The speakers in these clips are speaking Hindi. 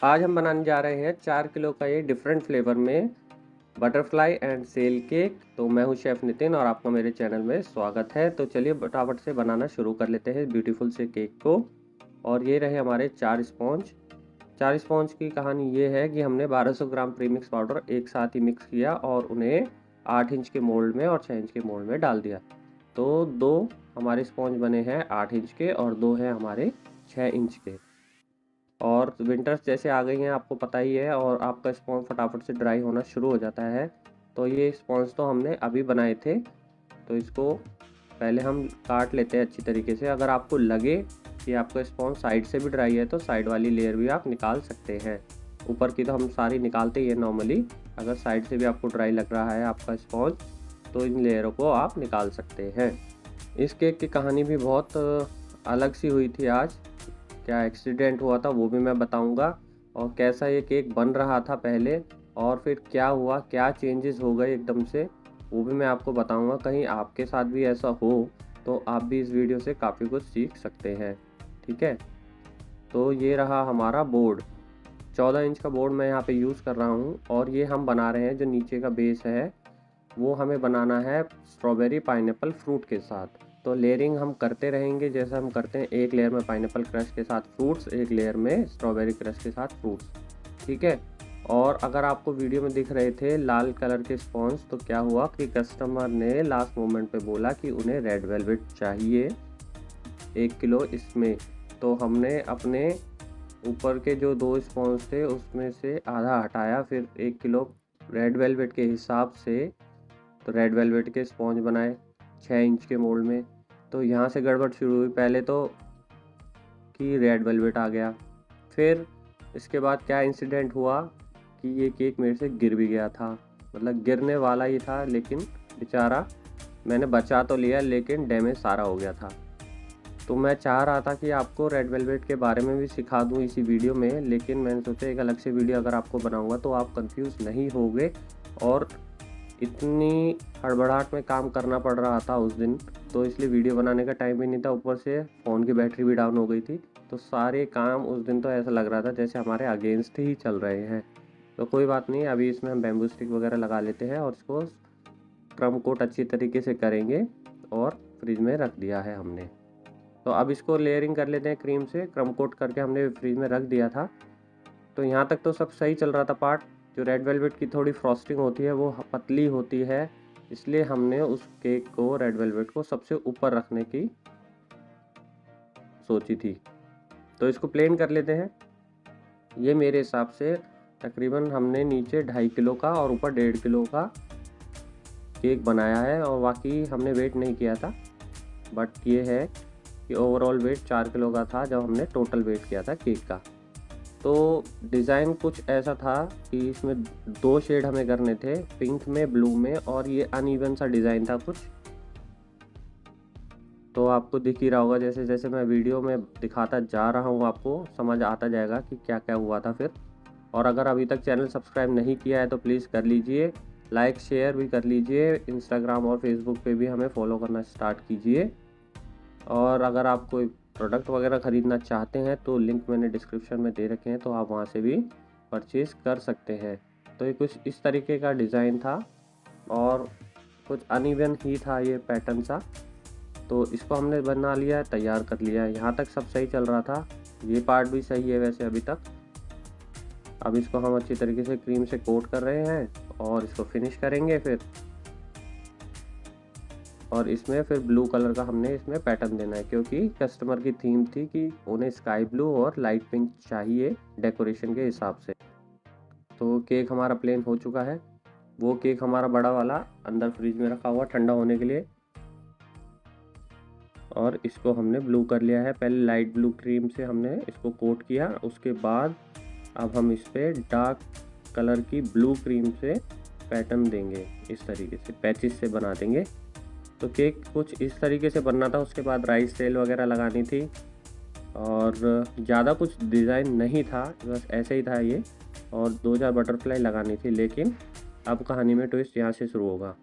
आज हम बनाने जा रहे हैं 4 किलो का ये डिफरेंट फ्लेवर में बटरफ्लाई एंड सेल केक। तो मैं हूँ शेफ़ नितिन और आपका मेरे चैनल में स्वागत है। तो चलिए फटाफट से बनाना शुरू कर लेते हैं ब्यूटीफुल से केक को। और ये रहे हमारे 4 स्पॉन्ज। 4 स्पॉन्ज की कहानी ये है कि हमने 1200 ग्राम प्रीमिक्स पाउडर एक साथ ही मिक्स किया और उन्हें 8 इंच के मोल्ड में और 6 इंच के मोल्ड में डाल दिया। तो 2 हमारे स्पॉन्ज बने हैं 8 इंच के और 2 हैं हमारे 6 इंच के। और विंटर्स जैसे आ गई हैं आपको पता ही है, और आपका स्पॉन्ज फटाफट से ड्राई होना शुरू हो जाता है। तो ये स्पॉन्ज तो हमने अभी बनाए थे, तो इसको पहले हम काट लेते हैं अच्छी तरीके से। अगर आपको लगे कि आपका स्पॉन्ज साइड से भी ड्राई है तो साइड वाली लेयर भी आप निकाल सकते हैं। ऊपर की तो हम सारी निकालते ही हैं नॉर्मली। अगर साइड से भी आपको ड्राई लग रहा है आपका स्पॉन्ज तो इन लेयरों को आप निकाल सकते हैं। इस केक की कहानी भी बहुत अलग सी हुई थी आज। क्या एक्सीडेंट हुआ था वो भी मैं बताऊंगा, और कैसा ये केक बन रहा था पहले और फिर क्या हुआ, क्या चेंजेस हो गए एकदम से, वो भी मैं आपको बताऊंगा। कहीं आपके साथ भी ऐसा हो तो आप भी इस वीडियो से काफ़ी कुछ सीख सकते हैं। ठीक है, तो ये रहा हमारा बोर्ड। 14 इंच का बोर्ड मैं यहाँ पे यूज़ कर रहा हूँ, और ये हम बना रहे हैं जो नीचे का बेस है वो हमें बनाना है स्ट्रॉबेरी पाइनएप्पल फ्रूट के साथ। तो लेयरिंग हम करते रहेंगे जैसा हम करते हैं, एक लेयर में पाइनएप्पल क्रश के साथ फ्रूट्स, एक लेयर में स्ट्रॉबेरी क्रश के साथ फ्रूट्स। ठीक है। और अगर आपको वीडियो में दिख रहे थे लाल कलर के स्पॉन्ज, तो क्या हुआ कि कस्टमर ने लास्ट मोमेंट पे बोला कि उन्हें रेड वेलवेट चाहिए 1 किलो इसमें। तो हमने अपने ऊपर के जो 2 स्पॉन्ज थे उसमें से आधा हटाया, फिर 1 किलो रेड वेलवेट के हिसाब से तो रेड वेलवेट के स्पॉन्ज बनाए 6 इंच के मोल्ड में। तो यहाँ से गड़बड़ शुरू हुई। पहले तो कि रेड वेलवेट आ गया, फिर इसके बाद क्या इंसिडेंट हुआ कि ये केक मेरे से गिर भी गया था। मतलब गिरने वाला ही था, लेकिन बेचारा मैंने बचा तो लिया लेकिन डैमेज सारा हो गया था। तो मैं चाह रहा था कि आपको रेड वेलवेट के बारे में भी सिखा दूं इसी वीडियो में, लेकिन मैंने सोचा एक अलग से वीडियो अगर आपको बनाऊंगा तो आप कंफ्यूज नहीं होगे। और इतनी हड़बड़ाहट में काम करना पड़ रहा था उस दिन, तो इसलिए वीडियो बनाने का टाइम भी नहीं था, ऊपर से फ़ोन की बैटरी भी डाउन हो गई थी। तो सारे काम उस दिन तो ऐसा लग रहा था जैसे हमारे अगेंस्ट ही चल रहे हैं। तो कोई बात नहीं, अभी इसमें हम बैम्बू स्टिक वगैरह लगा लेते हैं और इसको क्रम कोट अच्छी तरीके से करेंगे। और फ्रिज में रख दिया है हमने। तो अब इसको लेयरिंग कर लेते हैं क्रीम से। क्रम कोट करके हमने फ्रिज में रख दिया था। तो यहाँ तक तो सब सही चल रहा था पार्ट। जो रेड वेलवेट की थोड़ी फ्रॉस्टिंग होती है वो पतली होती है, इसलिए हमने उस केक को, रेड वेलवेट को, सबसे ऊपर रखने की सोची थी। तो इसको प्लेन कर लेते हैं। ये मेरे हिसाब से तकरीबन हमने नीचे 2.5 किलो का और ऊपर 1.5 किलो का केक बनाया है, और बाकी हमने वेट नहीं किया था। बट ये है कि ओवरऑल वेट 4 किलो का था जब हमने टोटल वेट किया था केक का। तो डिज़ाइन कुछ ऐसा था कि इसमें 2 शेड हमें करने थे, पिंक में, ब्लू में, और ये अनइवन सा डिज़ाइन था कुछ। तो आपको दिख ही रहा होगा, जैसे जैसे मैं वीडियो में दिखाता जा रहा हूँ आपको समझ आता जाएगा कि क्या क्या हुआ था फिर। और अगर अभी तक चैनल सब्सक्राइब नहीं किया है तो प्लीज़ कर लीजिए, लाइक शेयर भी कर लीजिए, इंस्टाग्राम और फेसबुक पे भी हमें फॉलो करना स्टार्ट कीजिए। और अगर आप कोई प्रोडक्ट वगैरह ख़रीदना चाहते हैं तो लिंक मैंने डिस्क्रिप्शन में दे रखे हैं, तो आप वहाँ से भी परचेज़ कर सकते हैं। तो ये कुछ इस तरीके का डिज़ाइन था और कुछ अनइवन ही था ये पैटर्न सा। तो इसको हमने बना लिया, तैयार कर लिया है। यहाँ तक सब सही चल रहा था, ये पार्ट भी सही है वैसे अभी तक। अब इसको हम अच्छी तरीके से क्रीम से कोट कर रहे हैं और इसको फिनिश करेंगे फिर। और इसमें फिर ब्लू कलर का हमने इसमें पैटर्न देना है, क्योंकि कस्टमर की थीम थी कि उन्हें स्काई ब्लू और लाइट पिंक चाहिए डेकोरेशन के हिसाब से। तो केक हमारा प्लेन हो चुका है। वो केक हमारा बड़ा वाला अंदर फ्रिज में रखा हुआ ठंडा होने के लिए, और इसको हमने ब्लू कर लिया है। पहले लाइट ब्लू क्रीम से हमने इसको कोट किया, उसके बाद अब हम इस पर डार्क कलर की ब्लू क्रीम से पैटर्न देंगे। इस तरीके से पैचेस से बना देंगे। तो केक कुछ इस तरीके से बनना था। उसके बाद राइस सेल वगैरह लगानी थी, और ज़्यादा कुछ डिज़ाइन नहीं था, बस ऐसे ही था ये। और 2-4 बटरफ्लाई लगानी थी, लेकिन अब कहानी में ट्विस्ट यहाँ से शुरू होगा।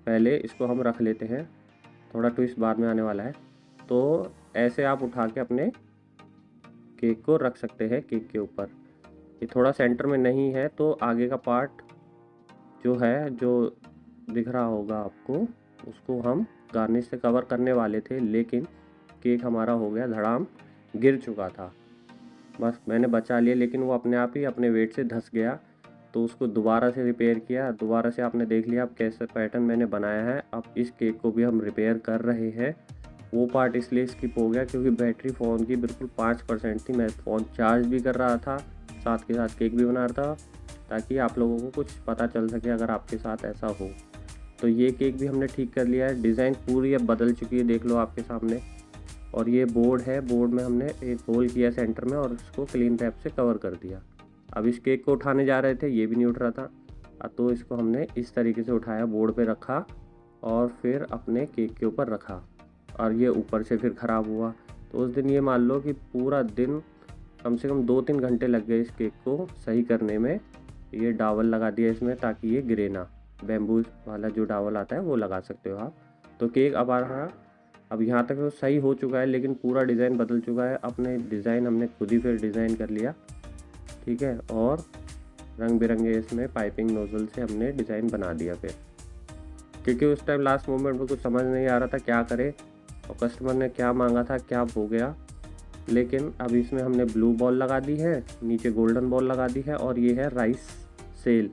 पहले इसको हम रख लेते हैं, थोड़ा ट्विस्ट बाद में आने वाला है। तो ऐसे आप उठा के अपने केक को रख सकते हैं केक के ऊपर। ये थोड़ा सेंटर में नहीं है तो आगे का पार्ट जो है, जो दिख रहा होगा आपको, उसको हम गार्निश से कवर करने वाले थे, लेकिन केक हमारा हो गया धड़ाम, गिर चुका था। बस मैंने बचा लिया, लेकिन वो अपने आप ही अपने वेट से धंस गया। तो उसको दोबारा से रिपेयर किया। दोबारा से आपने देख लिया अब कैसे पैटर्न मैंने बनाया है। अब इस केक को भी हम रिपेयर कर रहे हैं। वो पार्ट इसलिए स्किप हो गया क्योंकि बैटरी फ़ोन की बिल्कुल 5% थी। मैं फ़ोन चार्ज भी कर रहा था, साथ के साथ केक भी बना रहा था, ताकि आप लोगों को कुछ पता चल सके अगर आपके साथ ऐसा हो। तो ये केक भी हमने ठीक कर लिया है। डिज़ाइन पूरी अब बदल चुकी है, देख लो आपके सामने। और ये बोर्ड है, बोर्ड में हमने एक होल किया सेंटर में और उसको क्लीन रैप से कवर कर दिया। अब इस केक को उठाने जा रहे थे, ये भी नहीं उठ रहा था। तो इसको हमने इस तरीके से उठाया, बोर्ड पे रखा और फिर अपने केक के ऊपर रखा, और ये ऊपर से फिर ख़राब हुआ। तो उस दिन ये मान लो कि पूरा दिन कम से कम 2-3 घंटे लग गए इस केक को सही करने में। ये डावल लगा दिया इसमें ताकि ये गिरे ना। बैम्बू वाला जो डावल आता है वो लगा सकते हो आप। तो केक अब आ रहा, अब यहाँ तक तो सही हो चुका है, लेकिन पूरा डिज़ाइन बदल चुका है। अपने डिज़ाइन हमने खुद ही फिर डिज़ाइन कर लिया, ठीक है। और रंग बिरंगे इसमें पाइपिंग नोज़ल से हमने डिज़ाइन बना दिया फिर, क्योंकि उस टाइम लास्ट मोमेंट में कुछ समझ नहीं आ रहा था क्या करें, और कस्टमर ने क्या मांगा था क्या हो गया। लेकिन अब इसमें हमने ब्लू बॉल लगा दी है, नीचे गोल्डन बॉल लगा दी है, और ये है राइस सेल।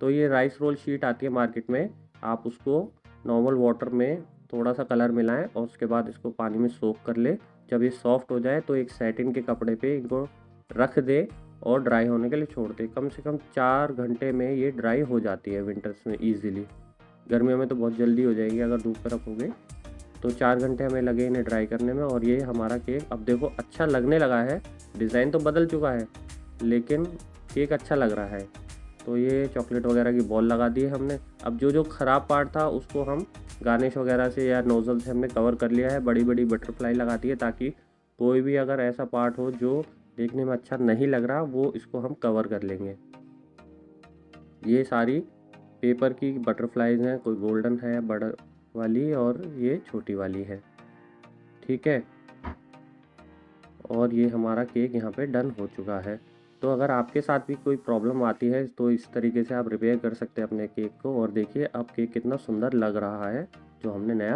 तो ये राइस रोल शीट आती है मार्केट में, आप उसको नॉर्मल वाटर में थोड़ा सा कलर मिलाएं और उसके बाद इसको पानी में सोक कर ले। जब ये सॉफ्ट हो जाए तो एक सैटिन के कपड़े पे इनको रख दे और ड्राई होने के लिए छोड़ दे। कम से कम 4 घंटे में ये ड्राई हो जाती है विंटर्स में ईजिली। गर्मियों में तो बहुत जल्दी हो जाएगी अगर धूप पर रखोगे। तो 4 घंटे हमें लगे इन्हें ड्राई करने में। और ये हमारा केक अब देखो अच्छा लगने लगा है। डिज़ाइन तो बदल चुका है लेकिन केक अच्छा लग रहा है। तो ये चॉकलेट वगैरह की बॉल लगा दी है हमने। अब जो जो ख़राब पार्ट था उसको हम गार्निश वगैरह से या नोज़ल से हमने कवर कर लिया है। बड़ी बड़ी बटरफ्लाई लगा दी है ताकि कोई भी अगर ऐसा पार्ट हो जो देखने में अच्छा नहीं लग रहा, वो इसको हम कवर कर लेंगे। ये सारी पेपर की बटरफ्लाइज हैं, कोई गोल्डन है बड़ा वाली और ये छोटी वाली है, ठीक है। और ये हमारा केक यहाँ पे डन हो चुका है। तो अगर आपके साथ भी कोई प्रॉब्लम आती है तो इस तरीके से आप रिपेयर कर सकते हैं अपने केक को। और देखिए अब केक कितना सुंदर लग रहा है जो हमने नया